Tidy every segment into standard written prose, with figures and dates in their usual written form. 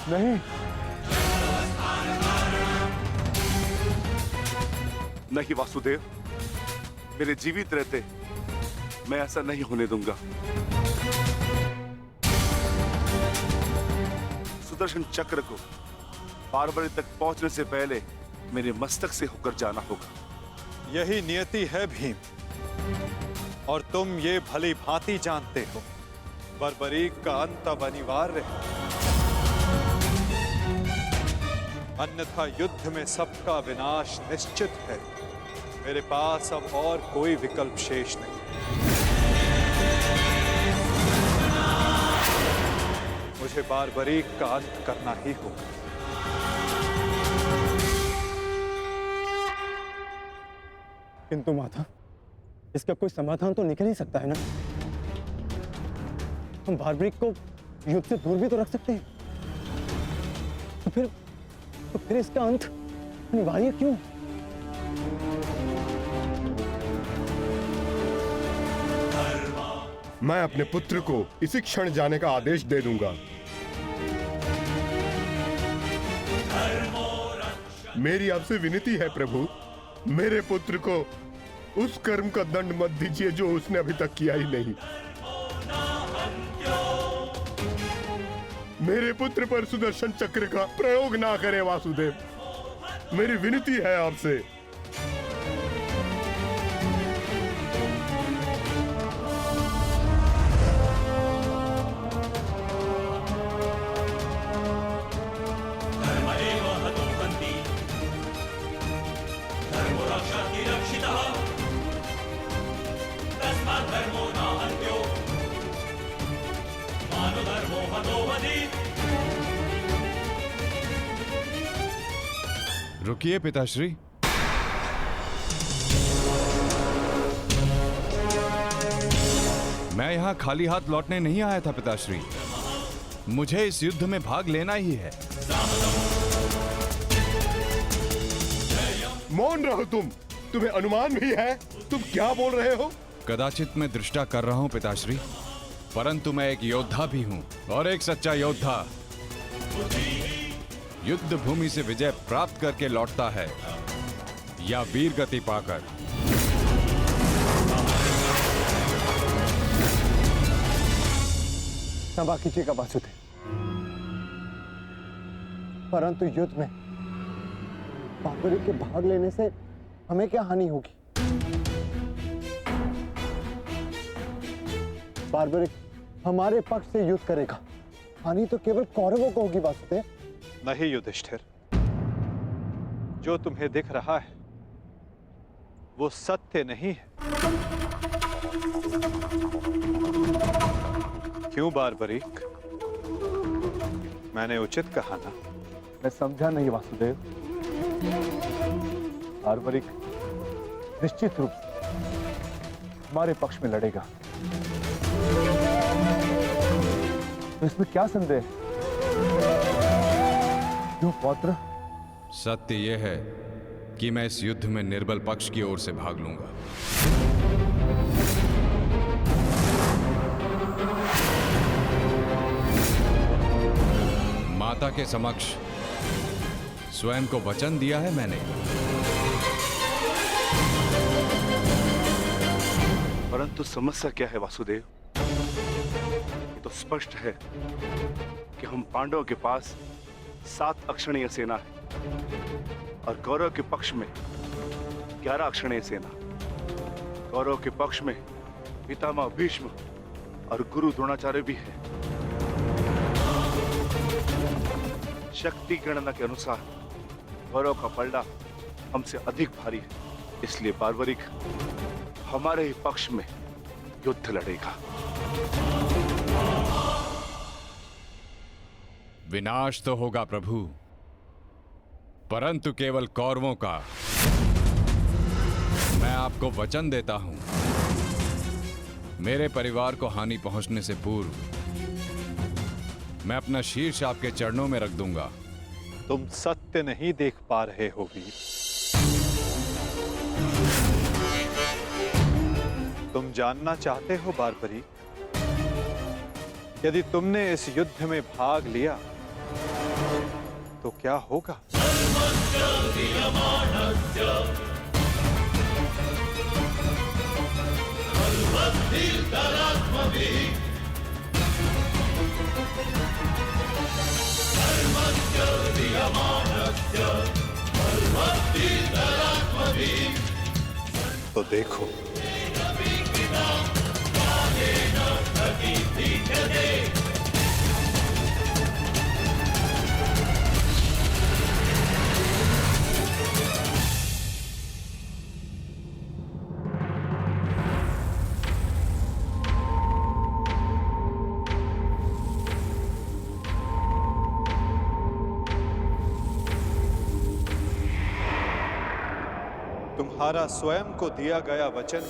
नहीं, नहीं वासुदेव, मेरे जीवित रहते मैं ऐसा नहीं होने दूंगा। सुदर्शन चक्र को बारबरी तक पहुंचने से पहले मेरे मस्तक से होकर जाना होगा। यही नियति है भीम, और तुम ये भली भांति जानते हो। बर्बरीक का अंत अब अनिवार्य है, अन्यथा युद्ध में सबका विनाश निश्चित है। मेरे पास अब और कोई विकल्प शेष नहीं। मुझे बारबरीक का अंत करना ही होगा। किंतु माता, इसका कोई समाधान तो निकल ही सकता है ना। हम बारबरीक को युद्ध से दूर भी तो रख सकते हैं। तो फिर इसका अंत अनिवार्य क्यों? मैं अपने पुत्र को इसी क्षण जाने का आदेश दे दूंगा। मेरी आपसे विनती है प्रभु, मेरे पुत्र को उस कर्म का दंड मत दीजिए जो उसने अभी तक किया ही नहीं। मेरे पुत्र पर सुदर्शन चक्र का प्रयोग ना करें वासुदेव, मेरी विनती है आपसे। रुकिए पिताश्री। मैं यहां खाली हाथ लौटने नहीं आया था पिताश्री, मुझे इस युद्ध में भाग लेना ही है। मौन रहो तुम, तुम्हें अनुमान भी है तुम क्या बोल रहे हो? कदाचित मैं दृष्टा कर रहा हूं पिताश्री, परंतु मैं एक योद्धा भी हूं, और एक सच्चा योद्धा युद्ध भूमि से विजय प्राप्त करके लौटता है या वीर गति पाकर। क्षमा कीजिएगा वासुदेव, परंतु युद्ध में बारबरीक के भाग लेने से हमें क्या हानि होगी? बारबरीक हमारे पक्ष से युद्ध करेगा, हानि तो केवल कौरवों को होगी वासुदेव। नहीं युधिष्ठिर, जो तुम्हें दिख रहा है वो सत्य नहीं है। क्यों बारबरीक, मैंने उचित कहा ना? मैं समझा नहीं वासुदेव। बारबरीक निश्चित रूप से हमारे पक्ष में लड़ेगा, तो इसमें क्या संदेह है? क्यों पौत्र? सत्य यह है कि मैं इस युद्ध में निर्बल पक्ष की ओर से भाग लूंगा। माता के समक्ष स्वयं को वचन दिया है मैंने। परंतु समस्या क्या है वासुदेव? ये तो स्पष्ट है कि हम पांडवों के पास 7 अक्षणीय सेना है और कौरव के पक्ष में 11 अक्षणीय सेना। कौरव के पक्ष में पितामह भीष्म और गुरु द्रोणाचार्य भी है। शक्ति गणना के अनुसार कौरव का पलड़ा हमसे अधिक भारी है, इसलिए बारबरीक हमारे ही पक्ष में युद्ध लड़ेगा। विनाश तो होगा प्रभु, परंतु केवल कौरवों का। मैं आपको वचन देता हूं, मेरे परिवार को हानि पहुंचने से पूर्व मैं अपना शीर्ष आपके चरणों में रख दूंगा। तुम सत्य नहीं देख पा रहे हो वीर। तुम जानना चाहते हो बारबरीक, यदि तुमने इस युद्ध में भाग लिया तो क्या होगा? तो देखो, तुम्हारा स्वयं को दिया गया वचन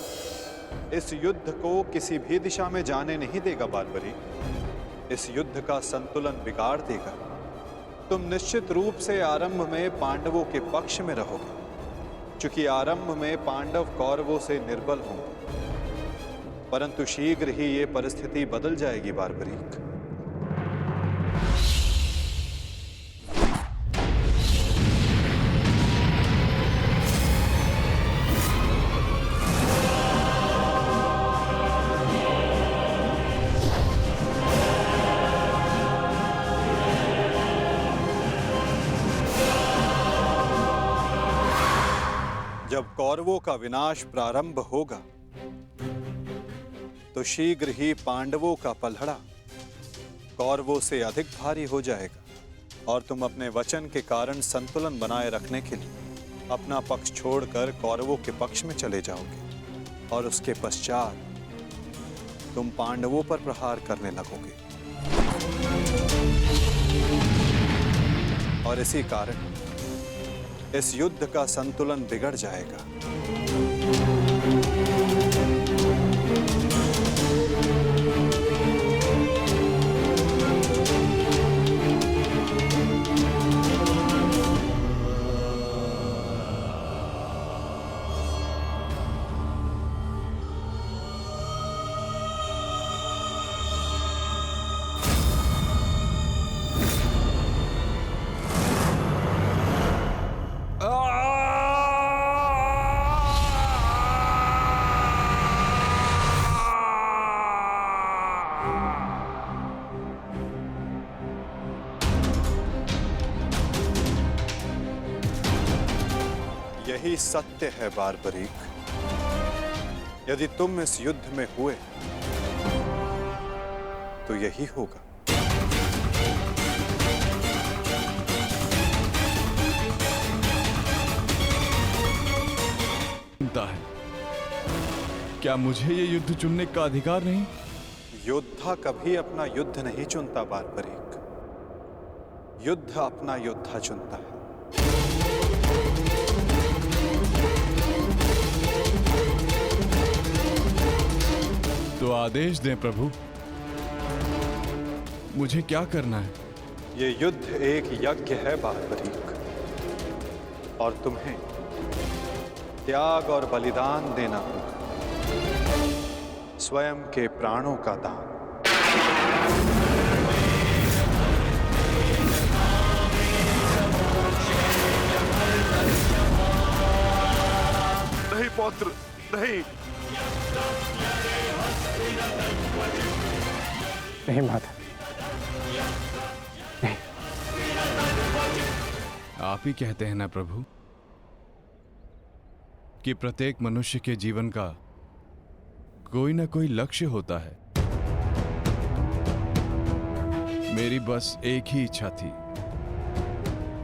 इस युद्ध को किसी भी दिशा में जाने नहीं देगा बारबरी। इस युद्ध का संतुलन बिगाड़ देगा। तुम निश्चित रूप से आरंभ में पांडवों के पक्ष में रहोगे, क्योंकि आरंभ में पांडव कौरवों से निर्बल होंगे, परंतु शीघ्र ही ये परिस्थिति बदल जाएगी बारबरीक। जब कौरवों का विनाश प्रारंभ होगा तो शीघ्र ही पांडवों का पलड़ा कौरवों से अधिक भारी हो जाएगा और तुम अपने वचन के कारण संतुलन बनाए रखने के लिए अपना पक्ष छोड़कर कौरवों के पक्ष में चले जाओगे और उसके पश्चात तुम पांडवों पर प्रहार करने लगोगे। और इसी कारण इस युद्ध का संतुलन बिगड़ जाएगा। यही सत्य है बारबरीक। यदि तुम इस युद्ध में हुए तो यही होगा। चिंता है, क्या मुझे ये युद्ध चुनने का अधिकार नहीं? योद्धा कभी अपना युद्ध नहीं चुनता बारबरीक, युद्ध अपना योद्धा चुनता है। तो आदेश दें प्रभु, मुझे क्या करना है? ये युद्ध एक यज्ञ है बारबरीक, और तुम्हें त्याग और बलिदान देना होगा, स्वयं के प्राणों का दान। नहीं पौत्र, नहीं। नहीं माता, नहीं। आप ही कहते हैं ना प्रभु कि प्रत्येक मनुष्य के जीवन का कोई ना कोई लक्ष्य होता है। मेरी बस एक ही इच्छा थी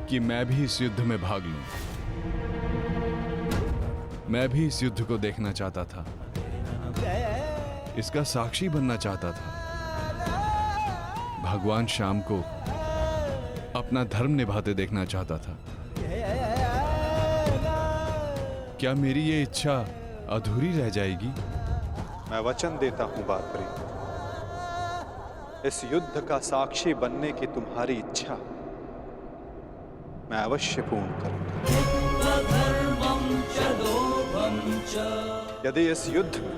कि मैं भी इस युद्ध में भाग लूं। मैं भी इस युद्ध को देखना चाहता था, इसका साक्षी बनना चाहता था, भगवान श्याम को अपना धर्म निभाते देखना चाहता था। क्या मेरी ये इच्छा अधूरी रह जाएगी? मैं वचन देता हूं बारबरीक, इस युद्ध का साक्षी बनने की तुम्हारी इच्छा मैं अवश्य पूर्ण करूंगा। यदि इस युद्ध में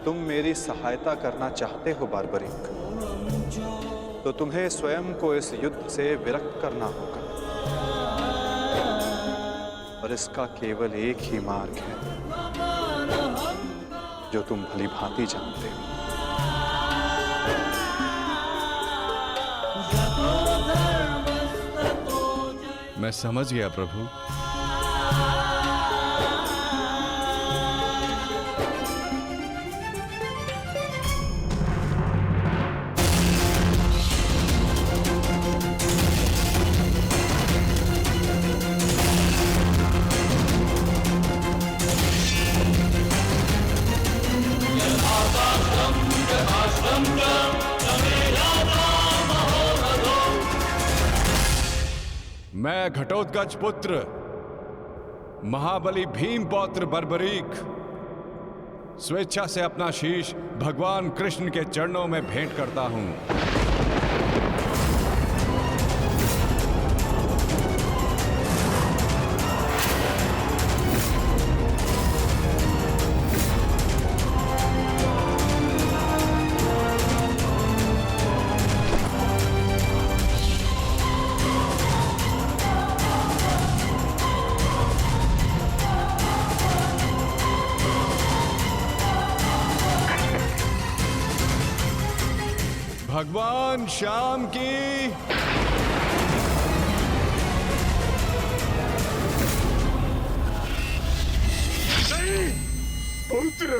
तुम मेरी सहायता करना चाहते हो बारबरीक, तो तुम्हें स्वयं को इस युद्ध से विरक्त करना होगा। और इसका केवल एक ही मार्ग है जो तुम भली भांति जानते हो। मैं समझ गया प्रभु। मैं घटोत्कच पुत्र महाबली भीम पौत्र बर्बरीक स्वेच्छा से अपना शीश भगवान कृष्ण के चरणों में भेंट करता हूं। भगवान श्याम की पुत्र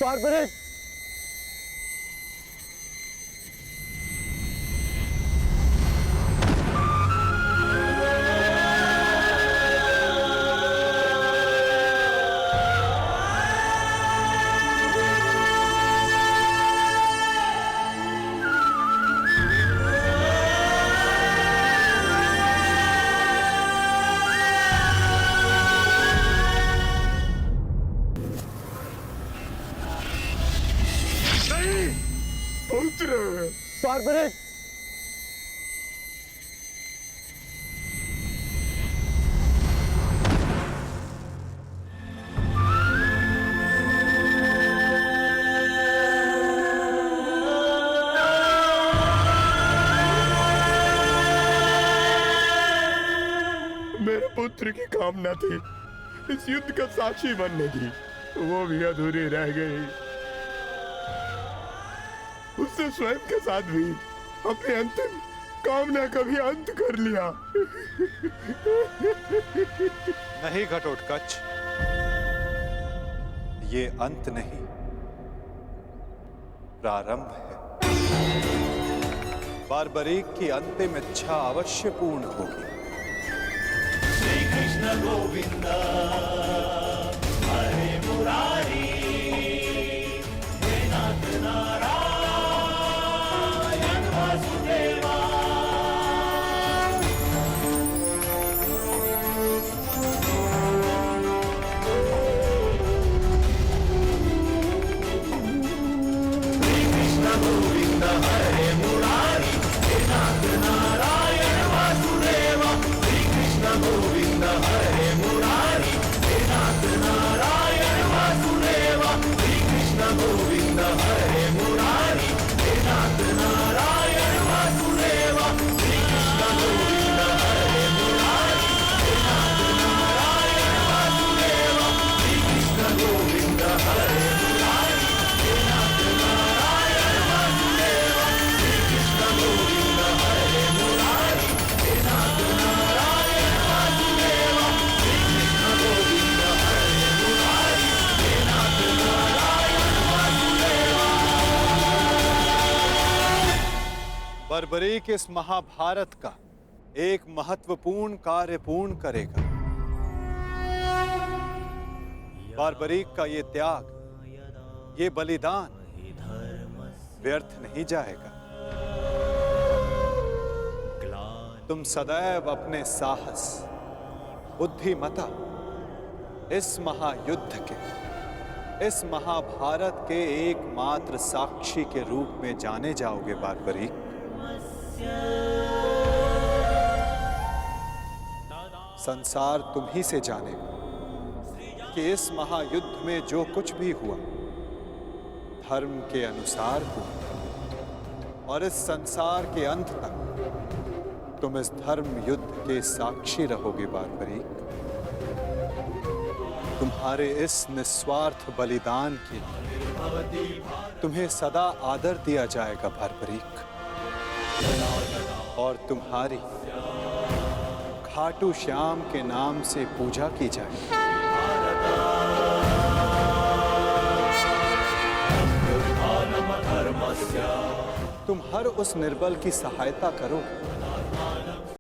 बार्बरिक, पुत्र बार्बरिक, मेरे पुत्र की कामना थी इस युद्ध का साक्षी बनने की, वो भी अधूरी रह गई। उसने स्वयं के साथ भी अपनी अंतिम कामना का भी अंत कर लिया। नहीं घटोत्कच, ये अंत नहीं, प्रारंभ है। बार्बरीक की अंतिम इच्छा अवश्य पूर्ण होगी। श्री कृष्ण गोविंद हरे मुरारी, हे नाथ नारायण वासुदेवा। श्री कृष्ण गोविंद हरे मुरारी, हे नाथ नारायण वासुदेवा। श्री कृष्ण गोविंद हरे मुरारी, हे नाथ नारायण वासुदेवा। श्री कृष्ण गोविंद हरे मुरारी, हे नाथ नारायण वासुदेवा। श्री कृष्ण गोविंद हरे मुरारी, हे नाथ नारायण वासुदेवा। श्री कृष्ण गोविंद हरे मुरारी, हे नाथ नारायण वासुदेवा। श्री कृष्ण गोविंद हरे मुरारी, हे नाथ नारायण वासुदेवा। श्री कृष्ण गोविंद हरे मुरारी, हे नाथ नारायण वासुदेवा। बर्बरीक इस महाभारत का एक महत्वपूर्ण कार्य पूर्ण करेगा। बार्बरीक का ये त्याग, ये बलिदान व्यर्थ नहीं जाएगा। तुम सदैव अपने साहस, बुद्धिमता, इस महायुद्ध के, इस महाभारत के एकमात्र साक्षी के रूप में जाने जाओगे बार्बरीक। संसार तुम ही से जानेगा कि इस महायुद्ध में जो कुछ भी हुआ धर्म के अनुसार हुआ, और इस संसार के अंत तक तुम इस धर्म युद्ध के साक्षी रहोगे बारबरीक। तुम्हारे इस निस्वार्थ बलिदान के लिए तुम्हें सदा आदर दिया जाएगा बारबरीक, और तुम्हारी खाटू श्याम के नाम से पूजा की जाएगी। तुम हर उस निर्बल की सहायता करोगे